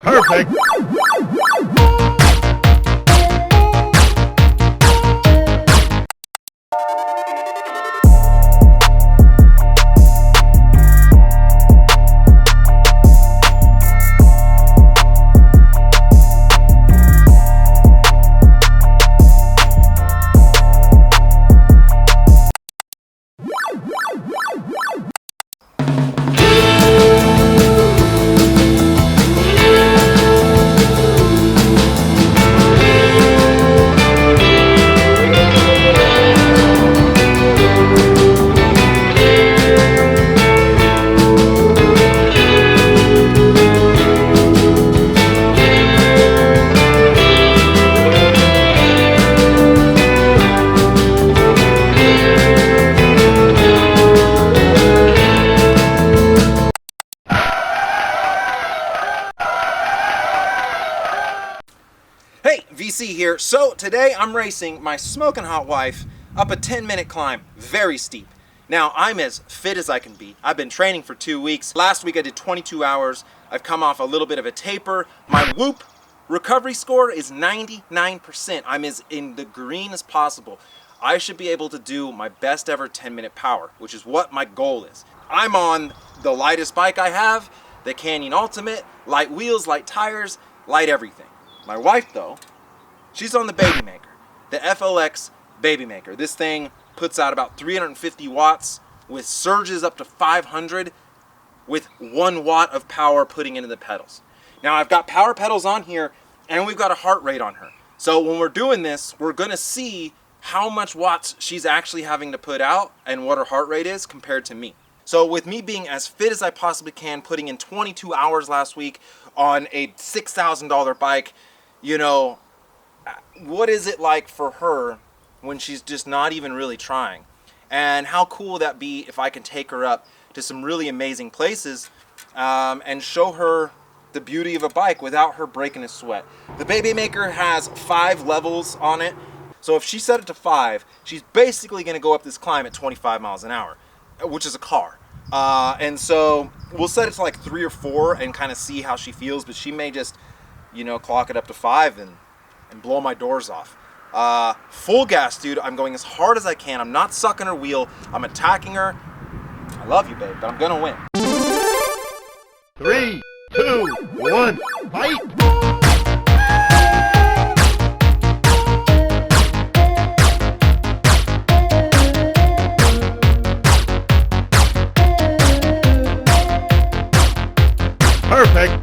Perfect. Hey, VC here. So today I'm racing my smoking hot wife up a 10-minute climb, very steep. Now I'm as fit as I can be. I've been training for 2 weeks. Last week I did 22 hours. I've come off a little bit of a taper. My Whoop recovery score is 99%. I'm as in the green as possible. I should be able to do my best ever 10-minute power, which is what my goal is. I'm on the lightest bike I have, the Canyon Ultimate, light wheels, light tires, light everything. My wife, though, she's on the Babymaker, the FLX Babymaker. This thing puts out about 350 watts with surges up to 500 with 1 watt of power putting into the pedals. Now, I've got power pedals on here, and we've got a heart rate on her. So when we're doing this, we're going to see how much watts she's actually having to put out and what her heart rate is compared to me. So with me being as fit as I possibly can, putting in 22 hours last week on a $6,000 bike, you know, what is it like for her when she's just not even really trying? And how cool would that be if I can take her up to some really amazing places and show her the beauty of a bike without her breaking a sweat? The Babymaker has 5 levels on it. So if she set it to 5, she's basically going to go up this climb at 25 miles an hour, which is a car. And so we'll set it to like 3 or 4 and kind of see how she feels, but she may just, you know, clock it up to 5 and blow my doors off. Full gas, dude. I'm going as hard as I can. I'm not sucking her wheel. I'm attacking her. I love you, babe, but I'm gonna win. 3, 2, 1, fight! Perfect.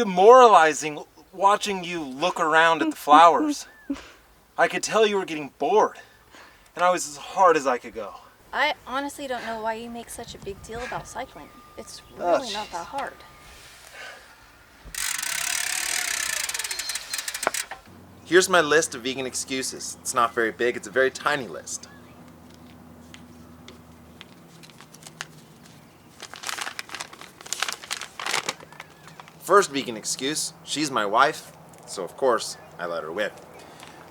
demoralizing watching you look around at the flowers. I could tell you were getting bored, and I was as hard as I could go. I honestly don't know why you make such a big deal about cycling. It's really not that hard. Here's my list of vegan excuses. It's not very big, it's a very tiny list. First vegan excuse, she's my wife, so of course I let her win.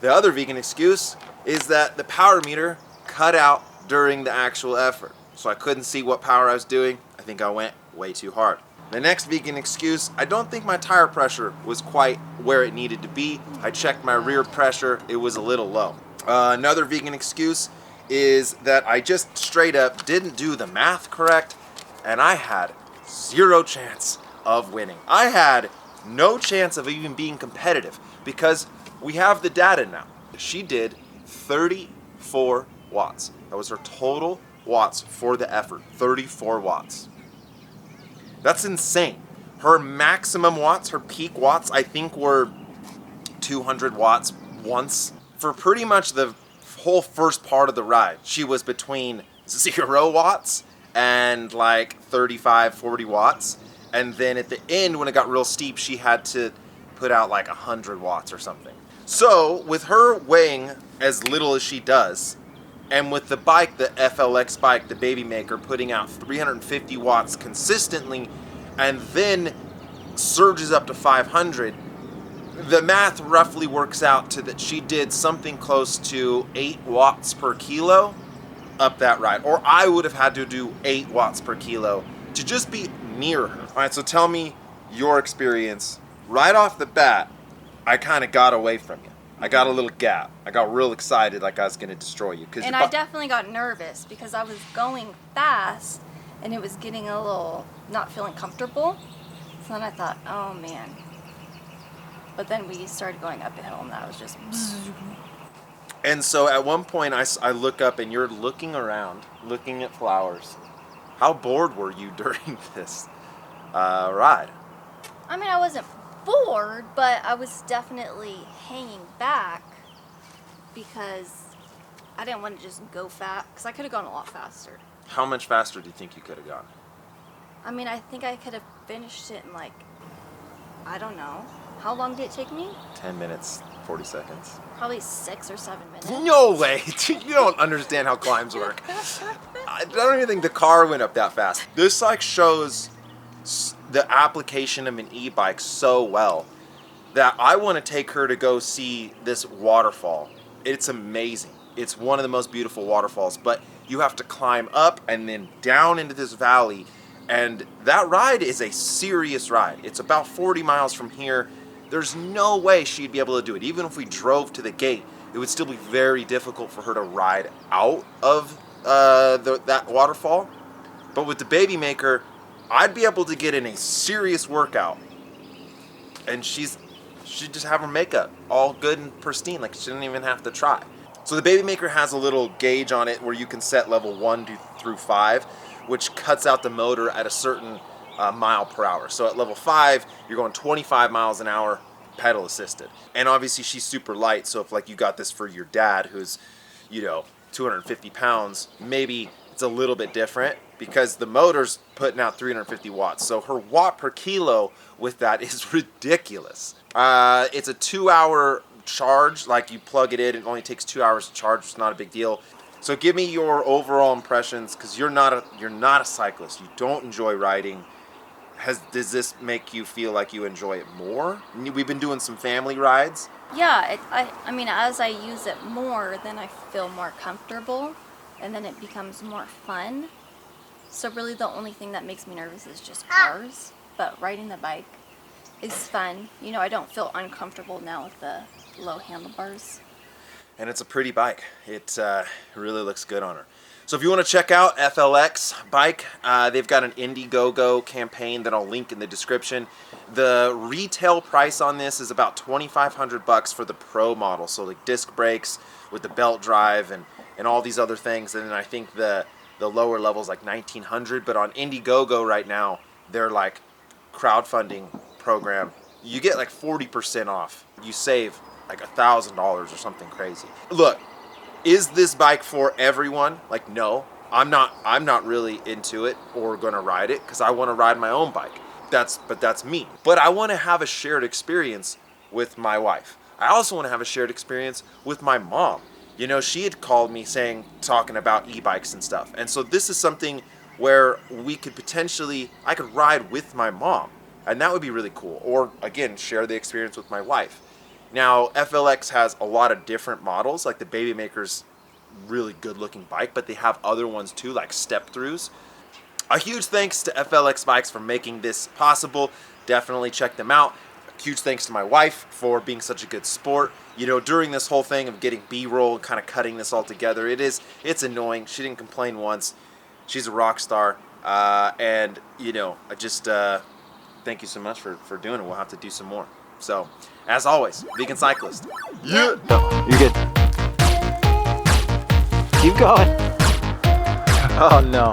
The other vegan excuse is that the power meter cut out during the actual effort, so I couldn't see what power I was doing. I think I went way too hard. The next vegan excuse, I don't think my tire pressure was quite where it needed to be. I checked my rear pressure, it was a little low. Another vegan excuse is that I just straight up didn't do the math correct, and I had zero chance of winning. I had no chance of even being competitive because we have the data now. She did 34 watts. That was her total watts for the effort, 34 watts. That's insane. Her maximum watts, her peak watts, I think were 200 watts once. For pretty much the whole first part of the ride, she was between 0 watts and like 35, 40 watts. And then at the end, when it got real steep, she had to put out like 100 watts or something. So with her weighing as little as she does, and with the bike, the FLX bike, the Babymaker, putting out 350 watts consistently, and then surges up to 500, the math roughly works out to that she did something close to 8 watts per kilo up that ride. Or I would have had to do 8 watts per kilo to just be near her. All right, so tell me your experience. Right off the bat, I kind of got away from you. I got a little gap. I got real excited like I was going to destroy you. And I definitely got nervous because I was going fast and it was getting a little not feeling comfortable. So then I thought, oh man. But then we started going up a hill and that was just... And so at one point I look up and you're looking around, looking at flowers. How bored were you during this ride? I mean, I wasn't bored, but I was definitely hanging back because I didn't want to just go fast, because I could have gone a lot faster. How much faster do you think you could have gone? I mean, I think I could have finished it in like, I don't know. How long did it take me? 10 minutes, 40 seconds. Probably 6 or 7 minutes. No way! You don't understand how climbs work. I don't even think the car went up that fast. This like shows the application of an e-bike so well that I want to take her to go see this waterfall. It's amazing. It's one of the most beautiful waterfalls, but you have to climb up and then down into this valley, and that ride is a serious ride. It's about 40 miles from here. There's no way she'd be able to do it. Even if we drove to the gate, it would still be very difficult for her to ride out of that waterfall. But with the Babymaker, I'd be able to get in a serious workout, and she'd just have her makeup all good and pristine, like she didn't even have to try. So the Babymaker has a little gauge on it where you can set level 1 through 5, which cuts out the motor at a certain mile per hour. So at level 5, you're going 25 miles an hour, pedal assisted. And obviously she's super light, so if like you got this for your dad who's, 250 pounds, maybe it's a little bit different because the motor's putting out 350 watts. So her watt per kilo with that is ridiculous. It's a 2-hour charge, like you plug it in, it only takes 2 hours to charge, it's not a big deal. So give me your overall impressions, because you're not a cyclist, you don't enjoy riding. Does this make you feel like you enjoy it more? We've been doing some family rides. Yeah, I mean, as I use it more, then I feel more comfortable, and then it becomes more fun. So really the only thing that makes me nervous is just cars, but riding the bike is fun. I don't feel uncomfortable now with the low handlebars. And it's a pretty bike. It really looks good on her. So if you want to check out FLX bike, they've got an Indiegogo campaign that I'll link in the description. The retail price on this is about $2,500 for the Pro model. So like disc brakes with the belt drive and all these other things. And then I think the lower level is like $1,900. But on Indiegogo right now, they're like crowdfunding program, you get like 40% off. You save like $1,000 or something crazy. Look, is this bike for everyone? Like, no, I'm not really into it or gonna ride it because I want to ride my own bike. But that's me. But I want to have a shared experience with my wife. I also want to have a shared experience with my mom. You know, she had called me talking about e-bikes and stuff. And so this is something where we could I could ride with my mom. And that would be really cool. Or again, share the experience with my wife. Now, FLX has a lot of different models, like the Babymaker's really good looking bike, but they have other ones too, like step-throughs. A huge thanks to FLX Bikes for making this possible. Definitely check them out. A huge thanks to my wife for being such a good sport. You know, during this whole thing of getting B-roll and kind of cutting this all together, it's annoying. She didn't complain once. She's a rock star. And, you know, I just thank you so much for doing it. We'll have to do some more. So, as always, Vegan Cyclist. Yeah. No, you're good. Keep going. Oh no.